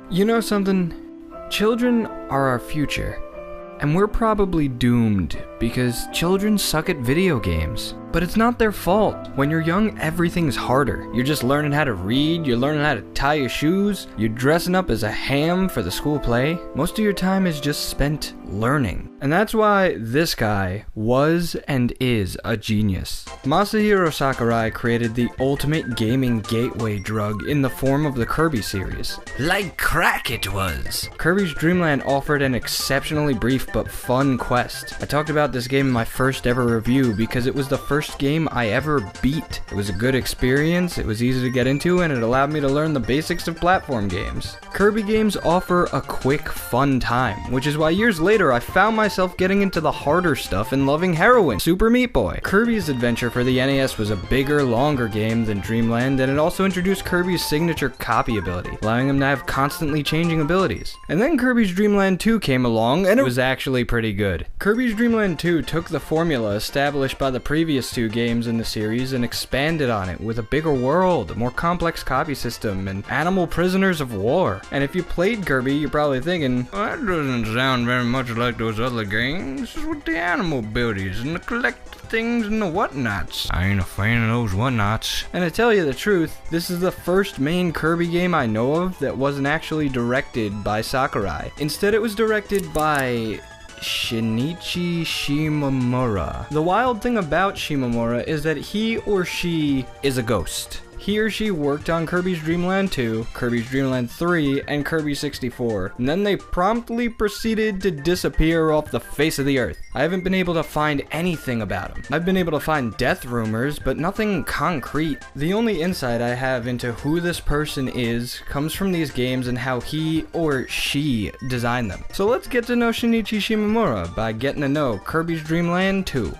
You know something? Children are our future. And we're probably doomed because children suck at video games. But it's not their fault. When you're young, everything's harder. You're just learning how to read, you're learning how to tie your shoes, you're dressing up as a ham for the school play. Most of your time is just spent learning. And that's why this guy was and is a genius. Masahiro Sakurai created the ultimate gaming gateway drug in the form of the Kirby series. Like crack it was! Kirby's Dream Land offered an exceptionally brief but fun quest. I talked about this game in my first ever review because it was the first game I ever beat. It was a good experience, it was easy to get into, and it allowed me to learn the basics of platform games. Kirby games offer a quick, fun time, which is why years later I found myself getting into the harder stuff and loving Heroin, Super Meat Boy. Kirby's Adventure for the NES was a bigger, longer game than Dreamland, and it also introduced Kirby's signature copy ability, allowing him to have constantly changing abilities. And then Kirby's Dream Land 2 came along, and it was actually pretty good. Kirby's Dream Land 2 took the formula established by the previous two games in the series and expanded on it with a bigger world, a more complex copy system, and animal prisoners of war. And if you played Kirby, you're probably thinking, well, that doesn't sound very much like those other games with the animal abilities and the collect things and the whatnots. I ain't a fan of those whatnots. And to tell you the truth, this is the first main Kirby game I know of that wasn't actually directed by Sakurai. Instead, it was directed by Shinichi Shimomura. The wild thing about Shimomura is that he or she is a ghost. He or she worked on Kirby's Dream Land 2, Kirby's Dream Land 3, and Kirby 64, and then they promptly proceeded to disappear off the face of the earth. I haven't been able to find anything about him. I've been able to find death rumors, but nothing concrete. The only insight I have into who this person is comes from these games and how he or she designed them. So let's get to know Shinichi Shimomura by getting to know Kirby's Dream Land 2.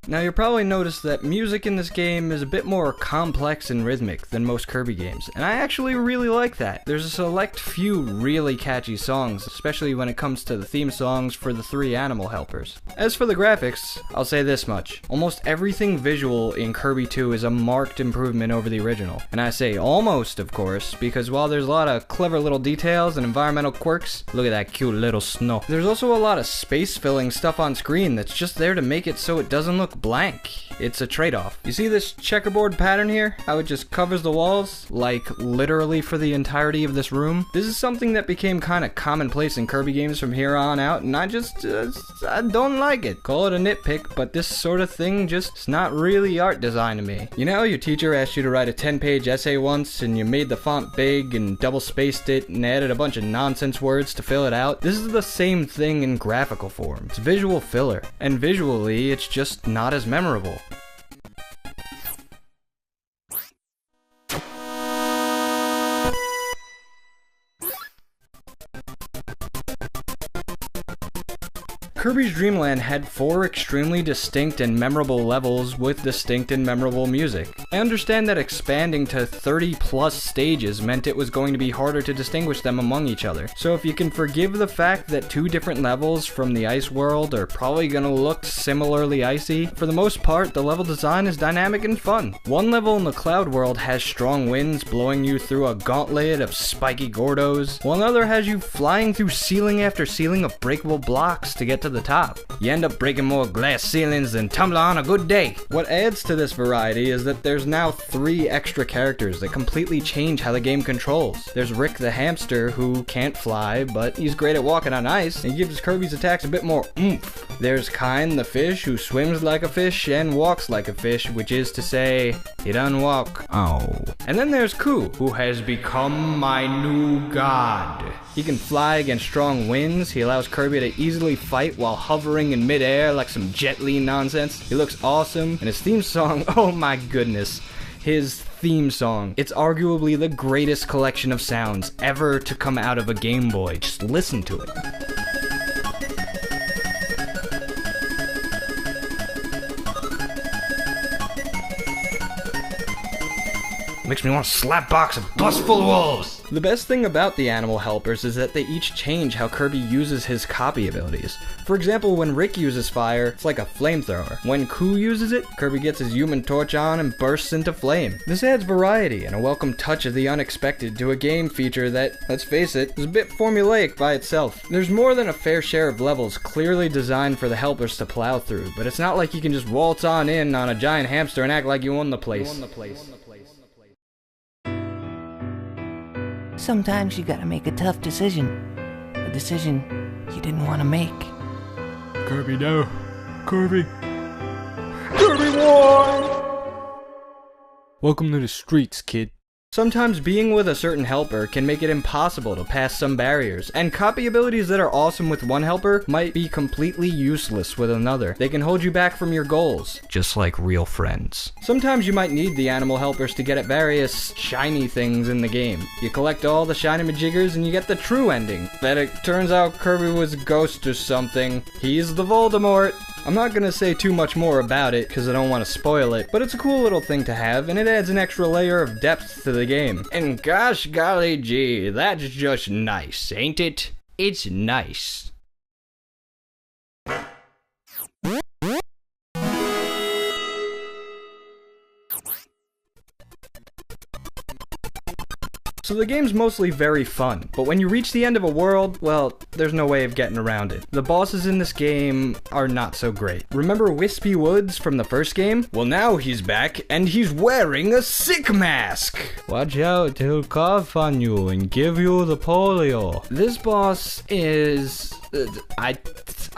Now you'll probably notice that music in this game is a bit more complex and rhythmic than most Kirby games, and I actually really like that. There's a select few really catchy songs, especially when it comes to the theme songs for the three animal helpers. As for the graphics, I'll say this much. Almost everything visual in Kirby 2 is a marked improvement over the original. And I say almost, of course, because while there's a lot of clever little details and environmental quirks, look at that cute little snow. There's also a lot of space-filling stuff on screen that's just there to make it so it doesn't look blank. It's a trade-off. You see this checkerboard pattern here? How it just covers the walls, like literally for the entirety of this room? This is something that became kind of commonplace in Kirby games from here on out, and I don't like it. Call it a nitpick, but this sort of thing just is not really art design to me. You know, your teacher asked you to write a 10-page essay once, and you made the font big and double-spaced it and added a bunch of nonsense words to fill it out? This is the same thing in graphical form. It's visual filler, and visually, it's just not as memorable. Kirby's Dream Land had 4 extremely distinct and memorable levels with distinct and memorable music. I understand that expanding to 30 plus stages meant it was going to be harder to distinguish them among each other. So if you can forgive the fact that 2 different levels from the ice world are probably gonna look similarly icy, for the most part the level design is dynamic and fun. One level in the cloud world has strong winds blowing you through a gauntlet of spiky Gordos, while another has you flying through ceiling after ceiling of breakable blocks to get to the top. You end up breaking more glass ceilings than Tumblr on a good day. What adds to this variety is that there's now 3 extra characters that completely change how the game controls. There's Rick the hamster, who can't fly, but he's great at walking on ice, and gives Kirby's attacks a bit more oomph. There's Kine the fish, who swims like a fish and walks like a fish, which is to say, he doesn't walk. Oh. And then there's Ku, who has become my new god. He can fly against strong winds, he allows Kirby to easily fight while hovering in midair like some Jet Li nonsense. He looks awesome, and his theme song, oh my goodness. His theme song. It's arguably the greatest collection of sounds ever to come out of a Game Boy. Just listen to it. Makes me want to slap box a bus full of wolves. The best thing about the animal helpers is that they each change how Kirby uses his copy abilities. For example, when Rick uses fire, it's like a flamethrower. When Koo uses it, Kirby gets his human torch on and bursts into flame. This adds variety and a welcome touch of the unexpected to a game feature that, let's face it, is a bit formulaic by itself. There's more than a fair share of levels clearly designed for the helpers to plow through, but it's not like you can just waltz on in on a giant hamster and act like you own the place. Sometimes you gotta make a tough decision. A decision you didn't want to make. Kirby, no. Kirby. Kirby won! Welcome to the streets, kid. Sometimes being with a certain helper can make it impossible to pass some barriers, and copy abilities that are awesome with one helper might be completely useless with another. They can hold you back from your goals, just like real friends. Sometimes you might need the animal helpers to get at various shiny things in the game. You collect all the shiny majiggers and you get the true ending, that it turns out Kirby was a ghost or something. He's the Voldemort. I'm not gonna say too much more about it because I don't want to spoil it, but it's a cool little thing to have and it adds an extra layer of depth to the game. And gosh golly gee, that's just nice, ain't it? It's nice. So the game's mostly very fun, but when you reach the end of a world, well, there's no way of getting around it. The bosses in this game are not so great. Remember Wispy Woods from the first game? Well, now he's back, and he's wearing a sick mask! Watch out, he'll cough on you and give you the polio. This boss is...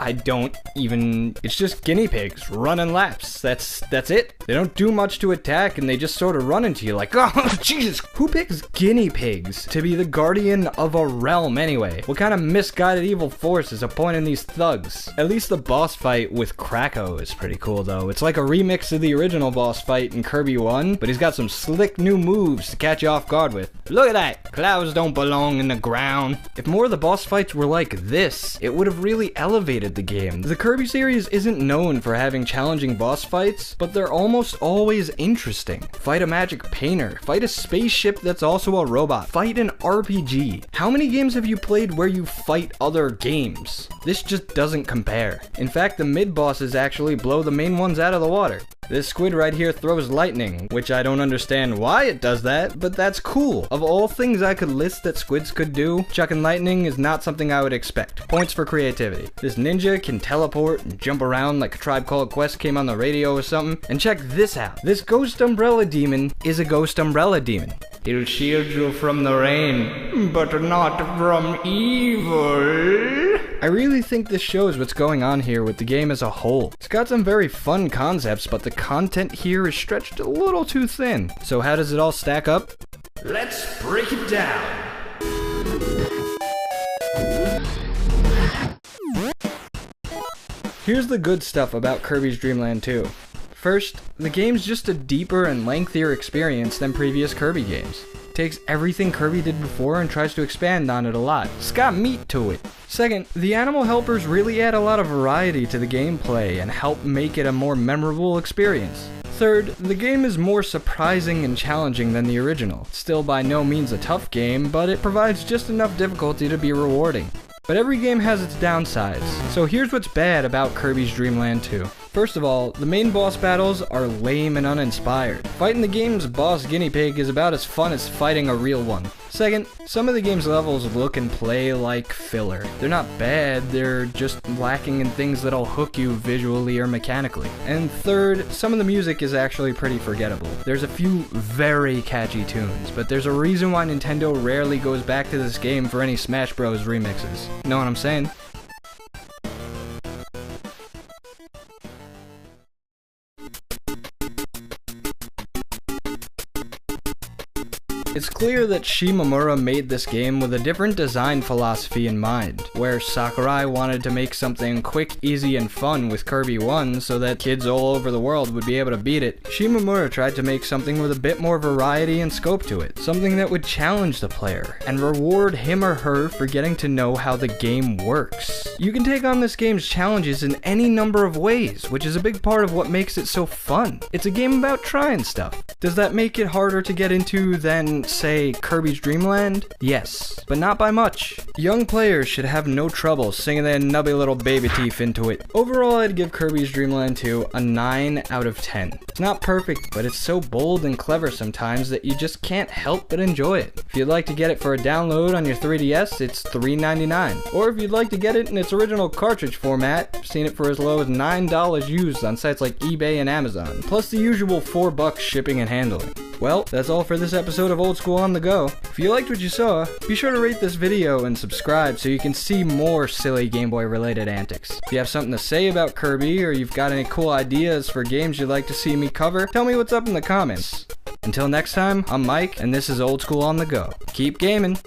I don't even... It's just guinea pigs running laps. That's it. They don't do much to attack and they just sort of run into you like, oh, Jesus. Who picks guinea pigs to be the guardian of a realm anyway? What kind of misguided evil force is appointing these thugs? At least the boss fight with Kracko is pretty cool though. It's like a remix of the original boss fight in Kirby 1, but he's got some slick new moves to catch you off guard with. Look at that. Clouds don't belong in the ground. If more of the boss fights were like this, it would have really elevated the game. The Kirby series isn't known for having challenging boss fights, but they're almost always interesting. Fight a magic painter, fight a spaceship that's also a robot, fight an RPG. How many games have you played where you fight other games? This just doesn't compare. In fact, the mid-bosses actually blow the main ones out of the water. This squid right here throws lightning, which I don't understand why it does that, but that's cool. Of all things I could list that squids could do, chucking lightning is not something I would expect. Points for creativity. This ninja can teleport and jump around like a Tribe Called Quest came on the radio or something. And check this out. This ghost umbrella demon is a ghost umbrella demon. He'll shield you from the rain, but not from evil. I really think this shows what's going on here with the game as a whole. It's got some very fun concepts, but the content here is stretched a little too thin. So how does it all stack up? Let's break it down. Here's the good stuff about Kirby's Dream Land 2. First, the game's just a deeper and lengthier experience than previous Kirby games. It takes everything Kirby did before and tries to expand on it a lot. It's got meat to it. Second, the animal helpers really add a lot of variety to the gameplay and help make it a more memorable experience. Third, the game is more surprising and challenging than the original. It's still by no means a tough game, but it provides just enough difficulty to be rewarding. But every game has its downsides, so here's what's bad about Kirby's Dream Land 2. First of all, the main boss battles are lame and uninspired. Fighting the game's boss guinea pig is about as fun as fighting a real one. Second, some of the game's levels look and play like filler. They're not bad, they're just lacking in things that'll hook you visually or mechanically. And third, some of the music is actually pretty forgettable. There's a few very catchy tunes, but there's a reason why Nintendo rarely goes back to this game for any Smash Bros. Remixes. Know what I'm saying? It's clear that Shimomura made this game with a different design philosophy in mind, where Sakurai wanted to make something quick, easy, and fun with Kirby 1 so that kids all over the world would be able to beat it. Shimomura tried to make something with a bit more variety and scope to it, something that would challenge the player and reward him or her for getting to know how the game works. You can take on this game's challenges in any number of ways, which is a big part of what makes it so fun. It's a game about trying stuff. Does that make it harder to get into than, say, Kirby's Dream Land? Yes, but not by much. Young players should have no trouble sinking their nubby little baby teeth into it. Overall, I'd give Kirby's Dream Land 2 a 9 out of 10. It's not perfect, but it's so bold and clever sometimes that you just can't help but enjoy it. If you'd like to get it for a download on your 3DS, it's $3.99. Or if you'd like to get it in its original cartridge format, I've seen it for as low as $9 used on sites like eBay and Amazon, plus the usual $4 shipping and handling. Well, that's all for this episode of Old School on the Go. If you liked what you saw, be sure to rate this video and subscribe so you can see more silly Game Boy related antics. If you have something to say about Kirby, or you've got any cool ideas for games you'd like to see me cover, tell me what's up in the comments. Until next time, I'm Mike, and this is Old School on the Go. Keep gaming!